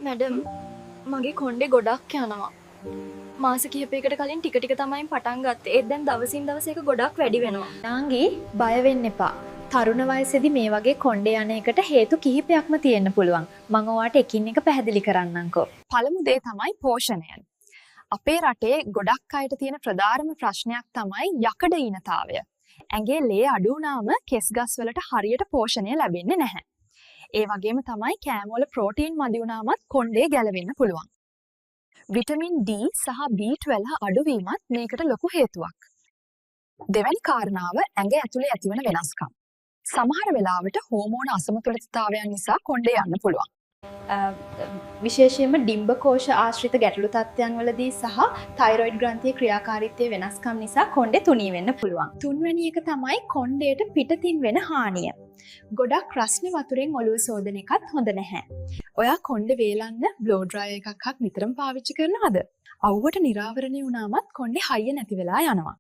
Madam මගේ කොණ්ඩේ ගොඩක් යනවා. මාස කිහිපයකට කලින් ටික ටික තමයි පටන් ගත්තේ. ඒත් දැන් දවසින් දවස එක ගොඩක් වැඩි වෙනවා. නාංගි බය වෙන්න එපා. තරුණ වයසේදී මේ වගේ කොණ්ඩේ යන එකට හේතු කිහිපයක්ම තියෙන්න පුළුවන්. මම ඔයාට එකින් එක පැහැදිලි කරන්නම්කෝ. පළමු දේ තමයි පෝෂණය. අපේ රටේ ගොඩක් අයට තියෙන ප්‍රධානම ප්‍රශ්නයක් තමයි යකඩ ඊනතාවය. ඇඟේ ලේ අඩු වුණාම කෙස් ගස් වලට හරියට පෝෂණය ලැබෙන්නේ නැහැ. ඒ වගේම තමයි කෑම වල ප්‍රෝටීන් මදි වුණාමත් කොණ්ඩේ ගැලවෙන්න පුළුවන්. විටමින් D සහ B12 අඩුවීමත් මේකට ලොකු හේතුවක්. දෙවැනි කාරණාව ඇඟ ඇතුලේ ඇතිවන වෙනස්කම්. සමහර වෙලාවට හෝමෝන අසමතුලිතතාවයන් නිසා කොණ්ඩේ යන්න පුළුවන්. විශේෂයෙන්ම ඩිම්බකෝෂ ආශ්‍රිත ගැටලු තත්ත්වයන් වලදී සහ තයිරොයිඩ් ග්‍රන්ථියේ ක්‍රියාකාරීත්වයේ වෙනස්කම් නිසා කොණ්ඩේ තුනී වෙන්න පුළුවන්. තුන්වෙනි එක තමයි කොණ්ඩේට පිටතින් වෙන හානිය. ගොඩක් රස්නේ වතුරෙන් ඔලුව සෝදන එකත් හොඳ නැහැ. ඔයා කොණ්ඩේ වේලන්න බ්ලෝ ඩ්‍රයර් එකක් නිතරම පාවිච්චි කරනවද? අවුවට නිරාවරණය වුණාමත් කොණ්ඩේ හයිය නැති වෙලා යනවා.